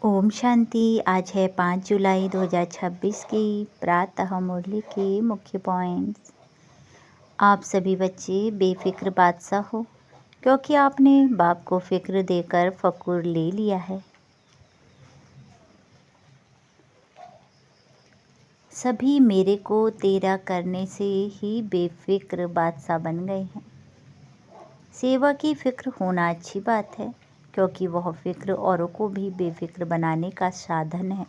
ओम शांति। आज है 5 जुलाई 2026 की प्रातः मुरली के मुख्य पॉइंट्स। आप सभी बच्चे बेफिक्र बादशाह हो, क्योंकि आपने बाप को फिक्र देकर फकूर ले लिया है। सभी मेरे को तेरा करने से ही बेफिक्र बादशाह बन गए हैं। सेवा की फिक्र होना अच्छी बात है, क्योंकि वह फिक्र औरों को भी बेफिक्र बनाने का साधन है।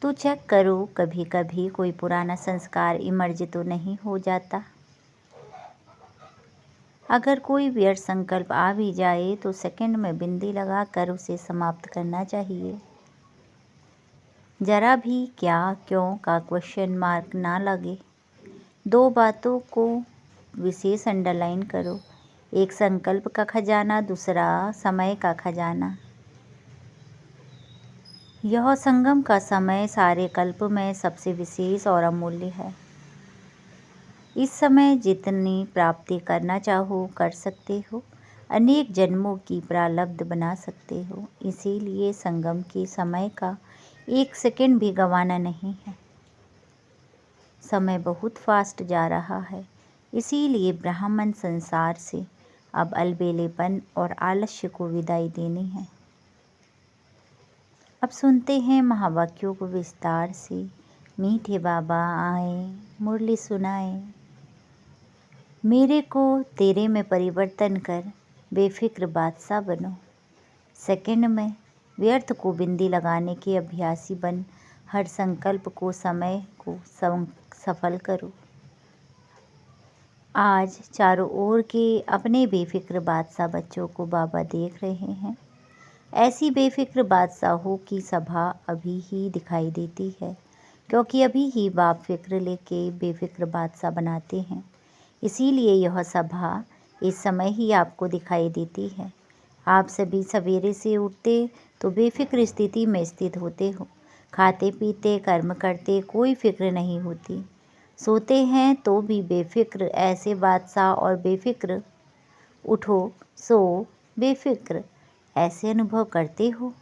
तो चेक करो, कभी कभी कोई पुराना संस्कार इमर्ज तो नहीं हो जाता। अगर कोई व्यर्थ संकल्प आ भी जाए तो सेकंड में बिंदी लगाकर उसे समाप्त करना चाहिए। जरा भी क्या क्यों का क्वेश्चन मार्क ना लगे। दो बातों को विशेष अंडरलाइन करो, एक संकल्प का खजाना, दूसरा समय का खजाना। यह संगम का समय सारे कल्प में सबसे विशेष और अमूल्य है। इस समय जितनी प्राप्ति करना चाहो कर सकते हो, अनेक जन्मों की प्रारब्ध बना सकते हो। इसीलिए संगम के समय का एक सेकंड भी गंवाना नहीं है। समय बहुत फास्ट जा रहा है, इसीलिए ब्राह्मण संसार से अब अलबेलेपन और आलस्य को विदाई देनी है। अब सुनते हैं महावाक्यों को विस्तार से। मीठे बाबा आए, मुरली सुनाए। मेरे को तेरे में परिवर्तन कर बेफिक्र बादशाह बनो। सेकंड में व्यर्थ को बिंदी लगाने के अभ्यासी बन हर संकल्प को समय को सफल करो। आज चारों ओर के अपने बेफिक्र बादशाह बच्चों को बाबा देख रहे हैं। ऐसी बेफिक्र बादशाहों की सभा अभी ही दिखाई देती है, क्योंकि अभी ही बाप फिक्र लेके बेफिक्र बादशाह बनाते हैं। इसीलिए यह सभा इस समय ही आपको दिखाई देती है। आप सभी सवेरे से उठते तो बेफिक्र स्थिति में स्थित होते हो। खाते पीते कर्म करते कोई फिक्र नहीं होती। सोते हैं तो भी बेफिक्र, ऐसे बादशाह और बेफिक्र। उठो सो बेफिक्र, ऐसे अनुभव करते हो,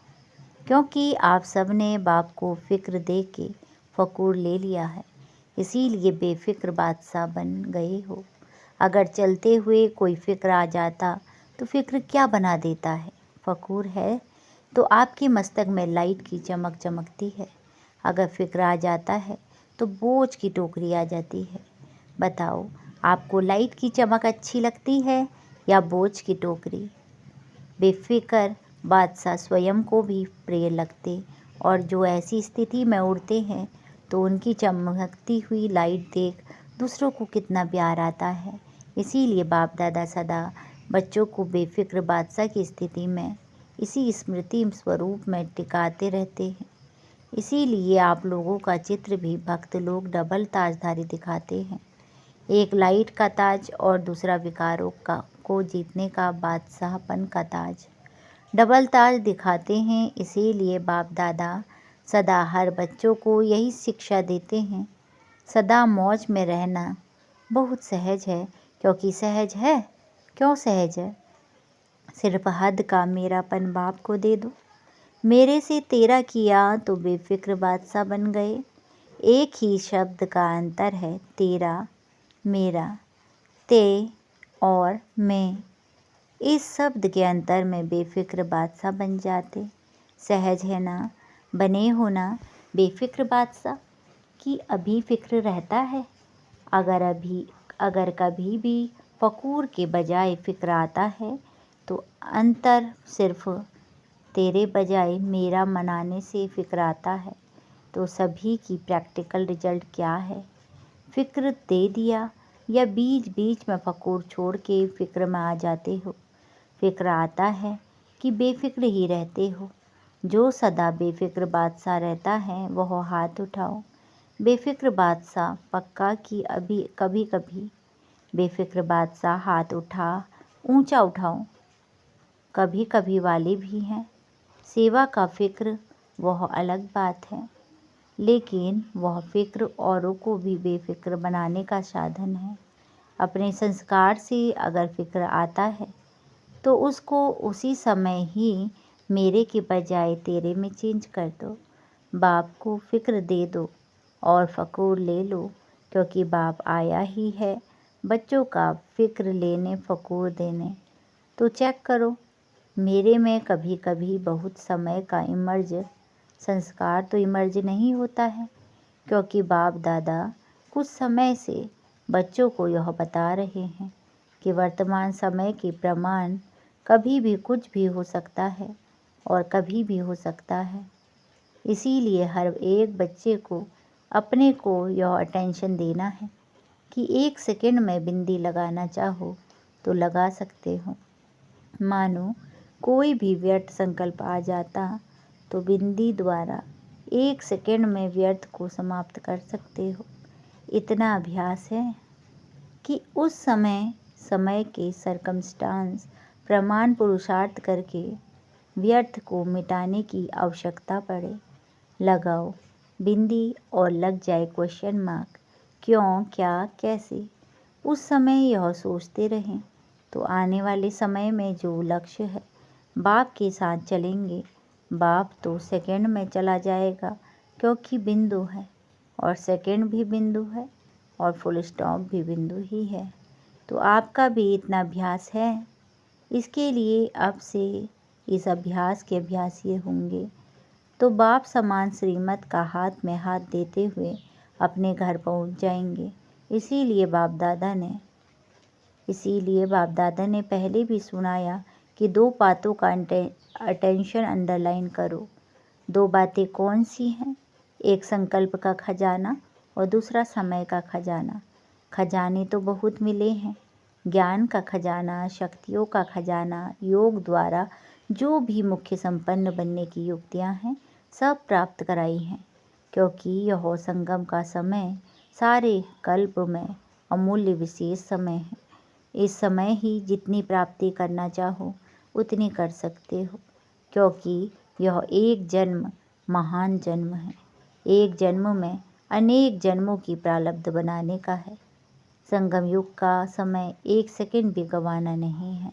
क्योंकि आप सब ने बाप को फिक्र दे के फकूर ले लिया है। इसीलिए बेफिक्र बादशाह बन गए हो। अगर चलते हुए कोई फिक्र आ जाता तो फिक्र क्या बना देता है। फकूर है तो आपके मस्तक में लाइट की चमक चमकती है। अगर फिक्र आ जाता है तो बोझ की टोकरी आ जाती है। बताओ, आपको लाइट की चमक अच्छी लगती है या बोझ की टोकरी? बेफिक्र बादशाह स्वयं को भी प्रिय लगते, और जो ऐसी स्थिति में उड़ते हैं तो उनकी चमकती हुई लाइट देख दूसरों को कितना प्यार आता है। इसीलिए बाप दादा सदा बच्चों को बेफिक्र बादशाह की स्थिति में इसी स्मृति स्वरूप में टिकाते रहते हैं। इसीलिए आप लोगों का चित्र भी भक्त लोग डबल ताजधारी दिखाते हैं, एक लाइट का ताज और दूसरा विकारों को जीतने का बादशाहपन का ताज। डबल ताज दिखाते हैं। इसीलिए बाप दादा सदा हर बच्चों को यही शिक्षा देते हैं, सदा मौज में रहना बहुत सहज है। क्योंकि सहज है। क्यों सहज है? सिर्फ हद का मेरापन बाप को दे दो। मेरे से तेरा किया तो बेफिक्र बादशाह बन गए। एक ही शब्द का अंतर है, तेरा मेरा, ते और मैं। इस शब्द के अंतर में बेफिक्र बादशाह बन जाते। सहज है ना? बने हो ना बेफिक्र बादशाह? कि अभी फिक्र रहता है? अगर कभी भी फकूर के बजाय फिक्र आता है तो अंतर सिर्फ तेरे बजाय मेरा मनाने से फिक्र आता है। तो सभी की प्रैक्टिकल रिजल्ट क्या है? फिक्र दे दिया या बीच बीच में फकूर छोड़ के फिक्र में आ जाते हो? फिक्र आता है कि बेफिक्र ही रहते हो? जो सदा बेफिक्र बादशाह रहता है वह हाथ उठाओ। बेफिक्र बादशाह पक्का कि अभी कभी कभी बेफिक्र बादशाह हाथ ऊंचा उठाओ। कभी कभी वाले भी हैं। सेवा का फिक्र वह अलग बात है, लेकिन वह फिक्र औरों को भी बेफिक्र बनाने का साधन है। अपने संस्कार से अगर फिक्र आता है तो उसको उसी समय ही मेरे के बजाय तेरे में चेंज कर दो। बाप को फ़िक्र दे दो और फ़कूर ले लो, क्योंकि बाप आया ही है बच्चों का फ़िक्र लेने, फ़कूर देने। तो चेक करो, मेरे में कभी कभी बहुत समय का इमर्ज संस्कार तो इमर्ज नहीं होता है, क्योंकि बाप दादा कुछ समय से बच्चों को यह बता रहे हैं कि वर्तमान समय के प्रमाण कभी भी कुछ भी हो सकता है और कभी भी हो सकता है। इसीलिए हर एक बच्चे को अपने को यह अटेंशन देना है कि 1 सेकंड में बिंदी लगाना चाहो तो लगा सकते हो। मानो कोई भी व्यर्थ संकल्प आ जाता तो बिंदी द्वारा 1 सेकंड में व्यर्थ को समाप्त कर सकते हो। इतना अभ्यास है कि उस समय के सरकमस्टांस प्रमाण पुरुषार्थ करके व्यर्थ को मिटाने की आवश्यकता पड़े। लगाओ बिंदी और लग जाए क्वेश्चन मार्क, क्यों, क्या, कैसे। उस समय यह सोचते रहें तो आने वाले समय में जो लक्ष्य है बाप के साथ चलेंगे। बाप तो सेकंड में चला जाएगा, क्योंकि बिंदु है और सेकंड भी बिंदु है और फुल स्टॉप भी बिंदु ही है। तो आपका भी इतना अभ्यास है। इसके लिए अब से इस अभ्यास के अभ्यासी होंगे तो बाप समान श्रीमत का हाथ में हाथ देते हुए अपने घर पहुंच जाएंगे। इसीलिए बाप दादा ने पहले भी सुनाया कि 2 बातों का अटेंशन अंडरलाइन करो। 2 बातें कौन सी हैं? एक संकल्प का खजाना और दूसरा समय का खजाना। खजाने तो बहुत मिले हैं, ज्ञान का खजाना, शक्तियों का खजाना, योग द्वारा जो भी मुख्य संपन्न बनने की युक्तियाँ हैं सब प्राप्त कराई हैं, क्योंकि यह संगम का समय सारे कल्प में अमूल्य विशेष समय है। इस समय ही जितनी प्राप्ति करना चाहो उतनी कर सकते हो, क्योंकि यह एक जन्म महान जन्म है। एक जन्म में अनेक जन्मों की प्रारब्ध बनाने का है। संगम युग का समय 1 सेकंड भी गंवाना नहीं है।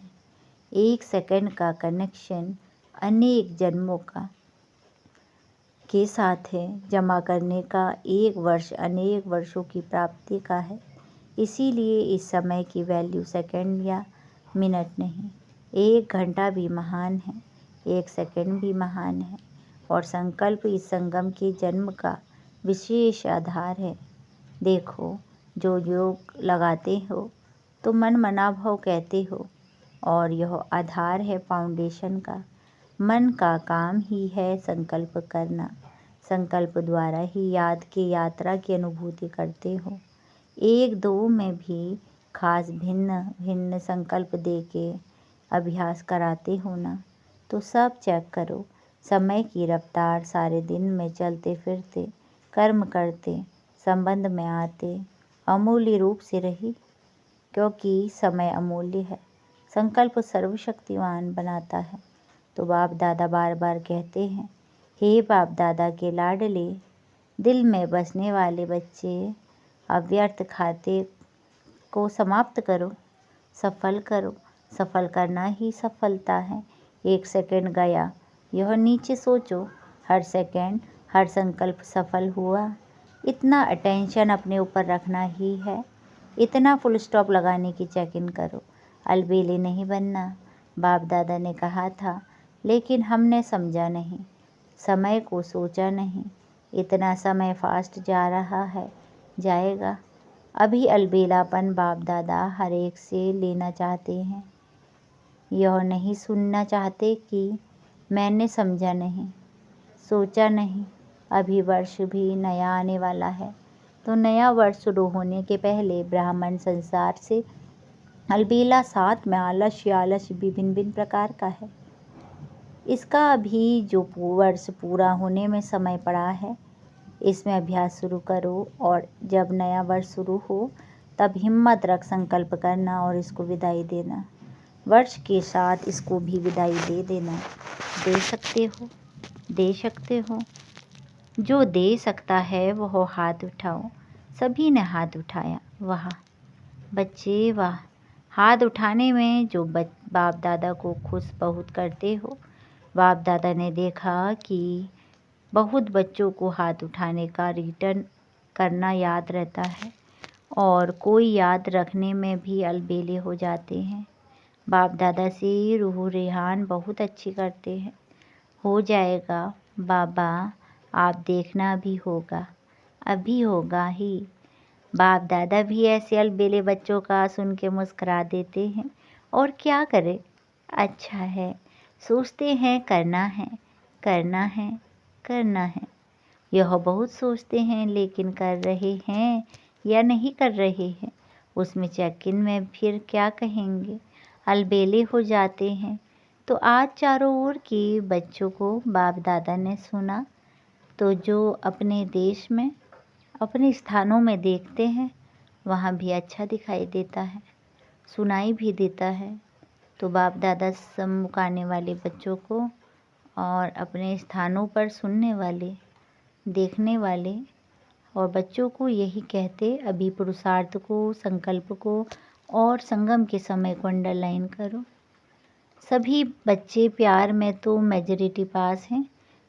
1 सेकंड का कनेक्शन अनेक जन्मों का के साथ है। जमा करने का 1 वर्ष अनेक वर्षों की प्राप्ति का है। इसीलिए इस समय की वैल्यू सेकंड या मिनट नहीं, 1 घंटा भी महान है, 1 सेकंड भी महान है। और संकल्प इस संगम के जन्म का विशेष आधार है। देखो, जो योग लगाते हो तो मन मनाभव कहते हो, और यह आधार है फाउंडेशन का। मन का काम ही है संकल्प करना। संकल्प द्वारा ही याद की यात्रा की अनुभूति करते हो। 1-2 में भी खास भिन्न भिन्न संकल्प दे के अभ्यास कराते हो ना, तो सब चेक करो। समय की रफ्तार सारे दिन में चलते फिरते कर्म करते संबंध में आते अमूल्य रूप से रही, क्योंकि समय अमूल्य है। संकल्प सर्वशक्तिवान बनाता है। तो बाप दादा बार बार कहते हैं, हे बाप दादा के लाडले, दिल में बसने वाले बच्चे, अव्यर्थ खाते को समाप्त करो, सफल करो। सफल करना ही सफलता है। 1 सेकंड गया, यह नीचे सोचो, हर सेकंड हर संकल्प सफल हुआ। इतना अटेंशन अपने ऊपर रखना ही है। इतना फुल स्टॉप लगाने की चेक इन करो। अलबेले नहीं बनना। बाप दादा ने कहा था, लेकिन हमने समझा नहीं, समय को सोचा नहीं। इतना समय फास्ट जा रहा है, जाएगा। अभी अलबेलापन बाप दादा हर एक से लेना चाहते हैं। यह नहीं सुनना चाहते कि मैंने समझा नहीं, सोचा नहीं। अभी वर्ष भी नया आने वाला है, तो नया वर्ष शुरू होने के पहले ब्राह्मण संसार से अलबेला, साथ में आलस्य भी भिन्न भिन्न प्रकार का है। इसका अभी जो वर्ष पूरा होने में समय पड़ा है, इसमें अभ्यास शुरू करो। और जब नया वर्ष शुरू हो तब हिम्मत रख संकल्प करना और इसको विदाई देना। वर्ष के साथ इसको भी विदाई दे देना। दे सकते हो। जो दे सकता है वह हाथ उठाओ। सभी ने हाथ उठाया। वाह बच्चे वाह। हाथ उठाने में जो बाप दादा को खुश बहुत करते हो, बाप दादा ने देखा कि बहुत बच्चों को हाथ उठाने का रिटर्न करना याद रहता है और कोई याद रखने में भी अलबेले हो जाते हैं। बाप दादा से रूह रेहान बहुत अच्छी करते हैं। हो जाएगा बाबा, आप देखना भी होगा, अभी होगा ही। बाप दादा भी ऐसे अलबेले बच्चों का सुन के मुस्कुरा देते हैं और क्या करें, अच्छा है, सोचते हैं करना है, करना है, करना है। यह बहुत सोचते हैं लेकिन कर रहे हैं या नहीं कर रहे हैं, उसमें चेक इन में फिर क्या कहेंगे, अलबेले हो जाते हैं। तो आज चारों ओर के बच्चों को बाप दादा ने सुना, तो जो अपने देश में अपने स्थानों में देखते हैं वहाँ भी अच्छा दिखाई देता है, सुनाई भी देता है। तो बाप दादा सम्मुख आने वाले बच्चों को और अपने स्थानों पर सुनने वाले, देखने वाले और बच्चों को यही कहते, अभी पुरुषार्थ को, संकल्प को और संगम के समय को अंडरलाइन करो। सभी बच्चे प्यार में तो मेजॉरिटी पास हैं,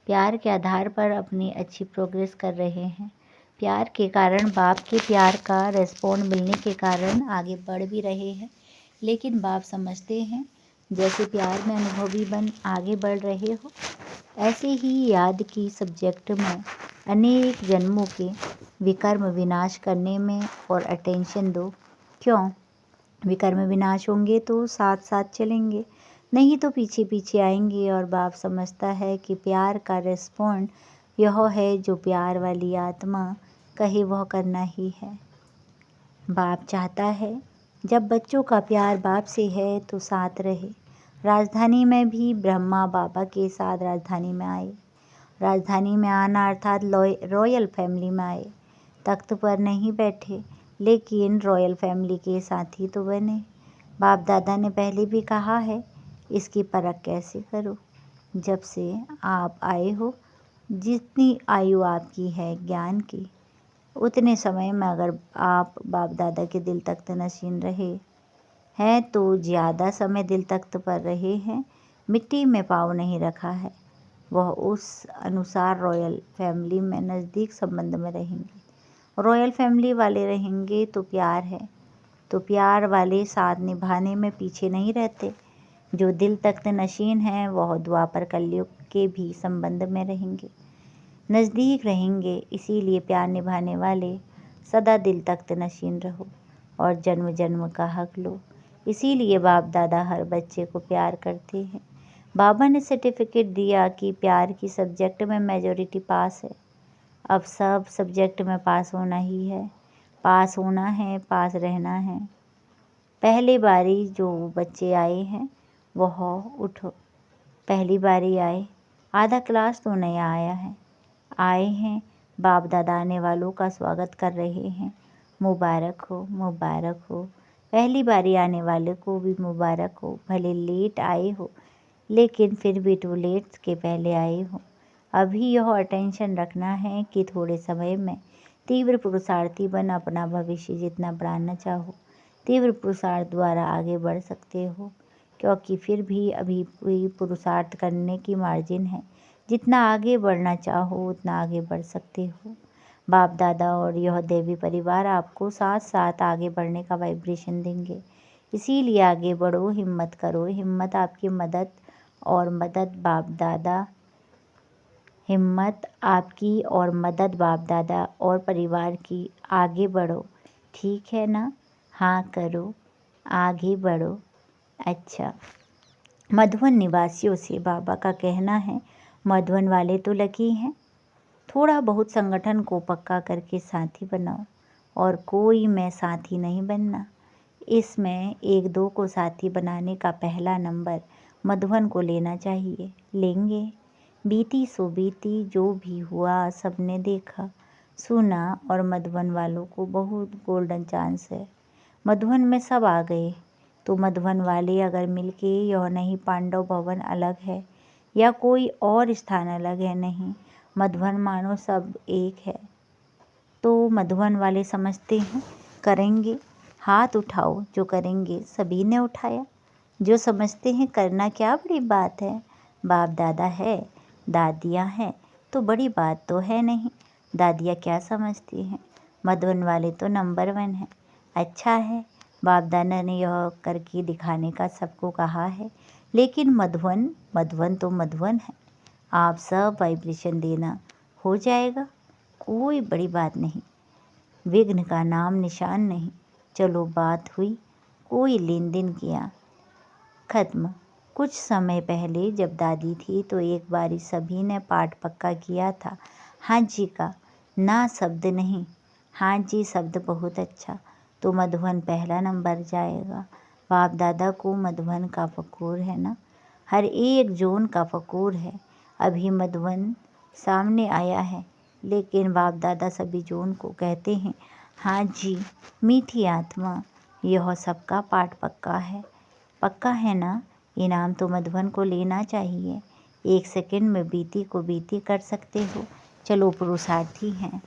प्यार के आधार पर अपनी अच्छी प्रोग्रेस कर रहे हैं। प्यार के कारण, बाप के प्यार का रेस्पॉन्ड मिलने के कारण आगे बढ़ भी रहे हैं। लेकिन बाप समझते हैं जैसे प्यार में अनुभवी बन आगे बढ़ रहे हो, ऐसे ही याद की सब्जेक्ट में अनेक जन्मों के विकर्म विनाश करने में और अटेंशन दो। क्यों? विकर्म विनाश होंगे तो साथ साथ चलेंगे, नहीं तो पीछे पीछे आएंगे। और बाप समझता है कि प्यार का रेस्पॉन्ड यह है जो प्यार वाली आत्मा कहे वह करना ही है। बाप चाहता है जब बच्चों का प्यार बाप से है तो साथ रहे। राजधानी में भी ब्रह्मा बाबा के साथ राजधानी में आए। राजधानी में आना अर्थात रॉयल फैमिली में आए। तख्त पर नहीं बैठे लेकिन रॉयल फैमिली के साथी तो बने। बाप दादा ने पहले भी कहा है, इसकी परख कैसे करो? जब से आप आए हो, जितनी आयु आपकी है ज्ञान की, उतने समय में अगर आप बाप दादा के दिल तख्त नशीन रहे हैं तो ज़्यादा समय दिल तख्त पर रहे हैं, मिट्टी में पाँव नहीं रखा है, वह उस अनुसार रॉयल फैमिली में नज़दीक संबंध में रहेंगे। रॉयल फैमिली वाले रहेंगे तो प्यार है, तो प्यार वाले साथ निभाने में पीछे नहीं रहते। जो दिल तख्त नशीन हैं वह द्वापर कलयुग के भी संबंध में रहेंगे, नज़दीक रहेंगे। इसीलिए प्यार निभाने वाले सदा दिल तख्त नशीन रहो और जन्म जन्म का हक लो। इसीलिए बाप दादा हर बच्चे को प्यार करते हैं। बाबा ने सर्टिफिकेट दिया कि प्यार की सब्जेक्ट में मेजॉरिटी पास है। अब सब सब्जेक्ट में पास होना ही है, पास होना है, पास रहना है। पहली बारी जो बच्चे आए हैं वह उठो, पहली बारी आए, आधा क्लास तो नया आया है, आए हैं, बाप दादा आने वालों का स्वागत कर रहे हैं। मुबारक हो, मुबारक हो। पहली बारी आने वाले को भी मुबारक हो, भले लेट आए हो लेकिन फिर भी टू लेट के पहले आए हो। अभी यह अटेंशन रखना है कि थोड़े समय में तीव्र पुरुषार्थी बन अपना भविष्य जितना बढ़ाना चाहो, तीव्र पुरुषार्थ द्वारा आगे बढ़ सकते हो, क्योंकि फिर भी अभी भी पुरुषार्थ करने की मार्जिन है। जितना आगे बढ़ना चाहो उतना आगे बढ़ सकते हो। बाप दादा और यह देवी परिवार आपको साथ साथ आगे बढ़ने का वाइब्रेशन देंगे। इसीलिए आगे बढ़ो, हिम्मत करो, हिम्मत आपकी मदद और मदद बाप दादा, हिम्मत आपकी और मदद बाप दादा और परिवार की। आगे बढ़ो, ठीक है ना? हाँ करो, आगे बढ़ो। अच्छा, मधुबन निवासियों से बाबा का कहना है, मधुबन वाले तो लकी हैं, थोड़ा बहुत संगठन को पक्का करके साथी बनाओ और कोई में साथी नहीं बनना। इसमें एक दो को साथी बनाने का पहला नंबर मधुबन को लेना चाहिए, लेंगे। बीती सो बीती, जो भी हुआ सबने देखा सुना और मधुबन वालों को बहुत गोल्डन चांस है। मधुबन में सब आ गए तो मधुबन वाले अगर मिलके, यह नहीं पांडव भवन अलग है या कोई और स्थान अलग है, नहीं, मधुबन मानो सब एक है। तो मधुबन वाले समझते हैं करेंगे, हाथ उठाओ, जो करेंगे। सभी ने उठाया, जो समझते हैं करना क्या बड़ी बात है, बाप दादा है, दादियाँ हैं तो बड़ी बात तो है नहीं। दादियाँ क्या समझती हैं, मधुबन वाले तो नंबर 1 हैं। अच्छा है, बाप दादा ने यह करके दिखाने का सबको कहा है, लेकिन मधुबन मधुबन तो मधुबन है। आप सब वाइब्रेशन देना, हो जाएगा, कोई बड़ी बात नहीं, विघ्न का नाम निशान नहीं। चलो बात हुई, कोई लेन देन किया, खत्म। कुछ समय पहले जब दादी थी तो एक बारी सभी ने पाठ पक्का किया था, हाँ जी का, ना शब्द नहीं, हाँ जी शब्द बहुत अच्छा, तो मधुबन पहला नंबर जाएगा। बाप दादा को मधुबन का फ़कूर है ना, हर एक जोन का फ़कूर है। अभी मधुबन सामने आया है, लेकिन बाप दादा सभी जोन को कहते हैं, हाँ जी मीठी आत्मा, यह सबका पाठ पक्का है। पक्का है ना, इनाम तो मधुबन को लेना चाहिए। 1 सेकंड में बीती को बीती कर सकते हो। चलो पुरुषार्थी हैं,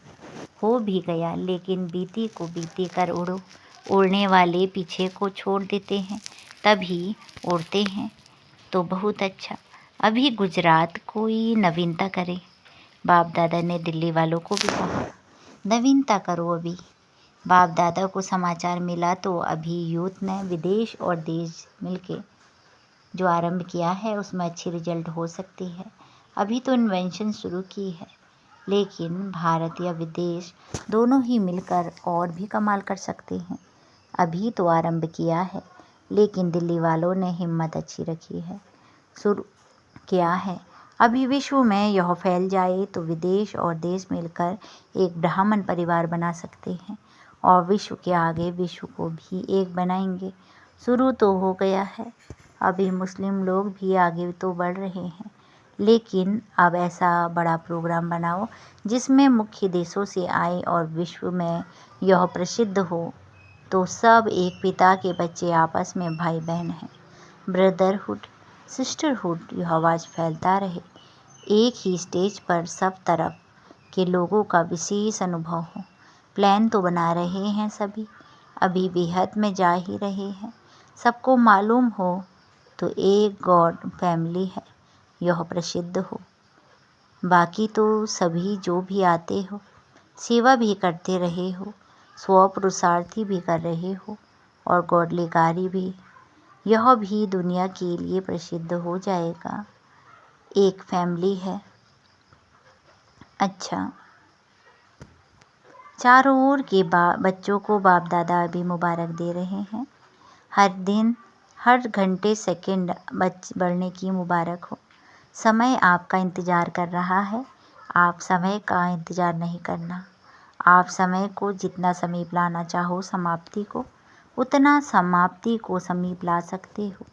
हो भी गया, लेकिन बीती को बीती कर उड़ो। उड़ने वाले पीछे को छोड़ देते हैं, तभी उड़ते हैं, तो बहुत अच्छा। अभी गुजरात कोई नवीनता करे। बाप दादा ने दिल्ली वालों को भी कहा, नवीनता करो अभी। बाप दादा को समाचार मिला तो अभी यूथ ने विदेश और देश मिलके जो आरंभ किया है उसमें अच्छी रिजल्ट हो सकती है। अभी तो इन्वेंशन शुरू की है, लेकिन भारत या विदेश दोनों ही मिलकर और भी कमाल कर सकते हैं। अभी तो आरंभ किया है, लेकिन दिल्ली वालों ने हिम्मत अच्छी रखी है, शुरू किया है। अभी विश्व में यह फैल जाए तो विदेश और देश मिलकर एक ब्राह्मण परिवार बना सकते हैं और विश्व के आगे विश्व को भी एक बनाएंगे। शुरू तो हो गया है, अभी मुस्लिम लोग भी आगे तो बढ़ रहे हैं, लेकिन अब ऐसा बड़ा प्रोग्राम बनाओ जिसमें मुख्य देशों से आए और विश्व में यह प्रसिद्ध हो, तो सब एक पिता के बच्चे आपस में भाई बहन हैं। ब्रदरहुड, सिस्टरहुड, यह आवाज़ फैलता रहे। एक ही स्टेज पर सब तरफ के लोगों का विशेष अनुभव हो। प्लान तो बना रहे हैं सभी, अभी बेहद में जा ही रहे हैं। सबको मालूम हो तो एक गॉड फैमिली है, यह प्रसिद्ध हो। बाकी तो सभी जो भी आते हो, सेवा भी करते रहे हो, स्वपुरुषार्थी भी कर रहे हो और गॉडलिकारी भी, यह भी दुनिया के लिए प्रसिद्ध हो जाएगा। एक फैमिली है। अच्छा, चारों ओर के बच्चों को बाप दादा अभी मुबारक दे रहे हैं। हर दिन, हर घंटे सेकंड बढ़ने की मुबारक हो। समय आपका इंतज़ार कर रहा है, आप समय का इंतज़ार नहीं करना। आप समय को जितना समीप लाना चाहो समाप्ति को, उतना समाप्ति को समीप ला सकते हो।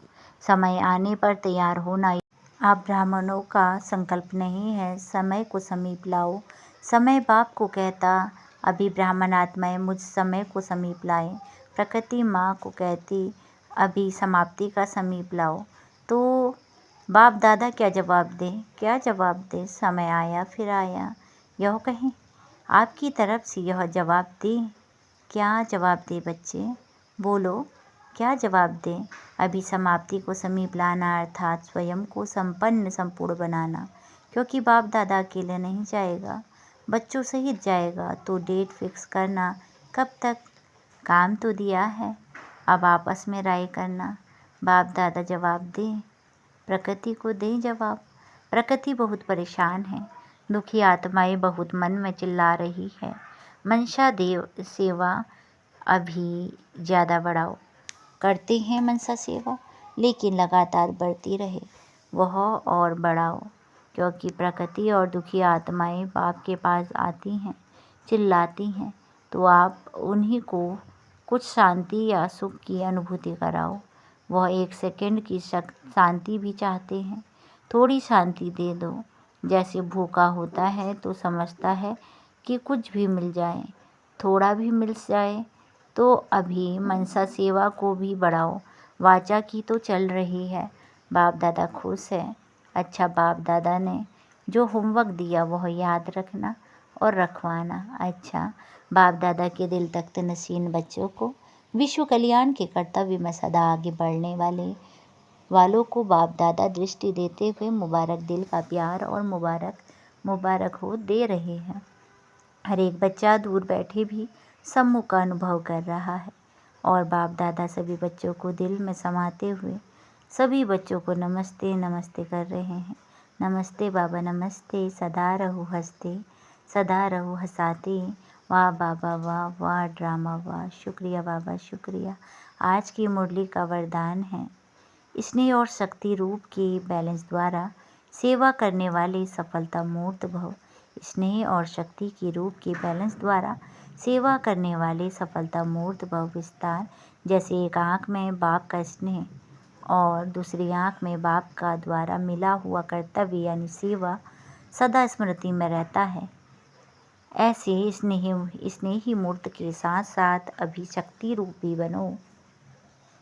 समय आने पर तैयार होना। आप ब्राह्मणों का संकल्प नहीं है, समय को समीप लाओ। समय बाप को कहता, अभी ब्राह्मण आत्माएं मुझ समय को समीप लाएं। प्रकृति माँ को कहती, अभी समाप्ति का समीप लाओ। तो बाप दादा क्या जवाब दे, क्या जवाब दे, समय आया फिर आया, यह कहें। आपकी तरफ से यह जवाब दे, क्या जवाब दे बच्चे, बोलो क्या जवाब दें। अभी समाप्ति को समीप लाना अर्थात स्वयं को संपन्न संपूर्ण बनाना, क्योंकि बाप दादा अकेले नहीं जाएगा, बच्चों सहित जाएगा। तो डेट फिक्स करना, कब तक, काम तो दिया है, अब आपस में राय करना। बाप दादा जवाब दें, प्रकृति को दें जवाब। प्रकृति बहुत परेशान है, दुखी आत्माएं बहुत मन में चिल्ला रही है। मनसा देव सेवा अभी ज़्यादा बढ़ाओ। करते हैं मनसा सेवा, लेकिन लगातार बढ़ती रहे वह और बढ़ाओ, क्योंकि प्रकृति और दुखी आत्माएं बाप के पास आती हैं, चिल्लाती हैं, तो आप उन्हीं को कुछ शांति या सुख की अनुभूति कराओ। वह 1 सेकंड की शांति भी चाहते हैं, थोड़ी शांति दे दो। जैसे भूखा होता है तो समझता है कि कुछ भी मिल जाए, थोड़ा भी मिल जाए। तो अभी मनसा सेवा को भी बढ़ाओ। वाचा की तो चल रही है, बाप दादा खुश है। अच्छा, बाप दादा ने जो होमवर्क दिया वह याद रखना और रखवाना। अच्छा, बाप दादा के दिल तख्त नशीन बच्चों को विश्व कल्याण के कर्तव्य में सदा आगे बढ़ने वाले वालों को बाप दादा दृष्टि देते हुए मुबारक दिल का प्यार और मुबारक हो दे रहे हैं। हर एक बच्चा दूर बैठे भी सम्मुख का अनुभव कर रहा है और बाप दादा सभी बच्चों को दिल में समाते हुए सभी बच्चों को नमस्ते नमस्ते कर रहे हैं। नमस्ते बाबा नमस्ते, सदा रहो हंसते, सदा रहो हंसाते, वाह बाबा वाह, वाह ड्रामा वाह, शुक्रिया बाबा शुक्रिया। आज की मुरली का वरदान है, स्नेह और शक्ति रूप के बैलेंस द्वारा सेवा करने वाले सफलता मूर्त भव। स्नेह और शक्ति के रूप के बैलेंस द्वारा सेवा करने वाले सफलता मूर्त भव विस्तार। जैसे एक आँख में बाप का स्नेह और दूसरी आँख में बाप का द्वारा मिला हुआ कर्तव्य यानी सेवा सदा स्मृति में रहता है, ऐसे स्नेही मूर्त के साथ साथ अभी शक्ति रूप भी बनो।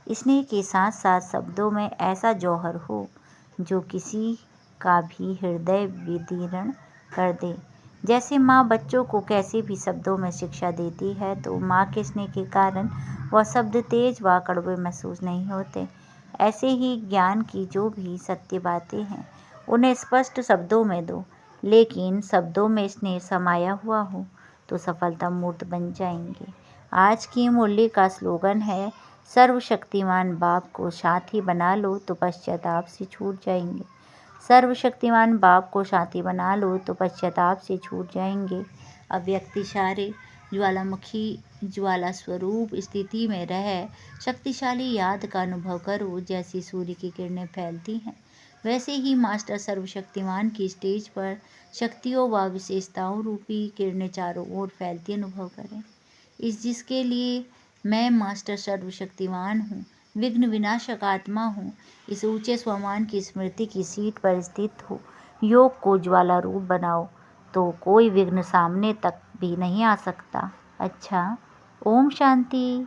स्नेह के साथ साथ शब्दों में ऐसा जौहर हो जो किसी का भी हृदय विदीर्ण कर दे। जैसे माँ बच्चों को कैसे भी शब्दों में शिक्षा देती है तो माँ के स्नेह के कारण वह शब्द तेज व कड़वे महसूस नहीं होते। ऐसे ही ज्ञान की जो भी सत्य बातें हैं उन्हें स्पष्ट शब्दों में दो, लेकिन शब्दों में स्नेह समाया हुआ हो तो सफलता मूर्त बन जाएंगे। आज की मुरली का स्लोगन है, सर्वशक्तिमान बाप को साथी बना लो तो पश्चाताप से छूट जाएंगे। सर्वशक्तिमान बाप को साथी बना लो तो पश्चाताप से छूट जाएंगे। अव्यक्त इशारे ज्वालामुखी ज्वाला स्वरूप स्थिति में रह शक्तिशाली याद का अनुभव करो। जैसी सूर्य की किरणें फैलती हैं वैसे ही मास्टर सर्वशक्तिमान की स्टेज पर शक्तियों व विशेषताओं रूपी किरणें चारों ओर फैलती अनुभव करें। जिसके लिए मैं मास्टर सर्वशक्तिमान हूँ, विघ्न विनाशक आत्मा हूँ, इस ऊंचे स्वमान की स्मृति की सीट पर स्थित हो। योग को ज्वाला रूप बनाओ तो कोई विघ्न सामने तक भी नहीं आ सकता। अच्छा, ओम शांति।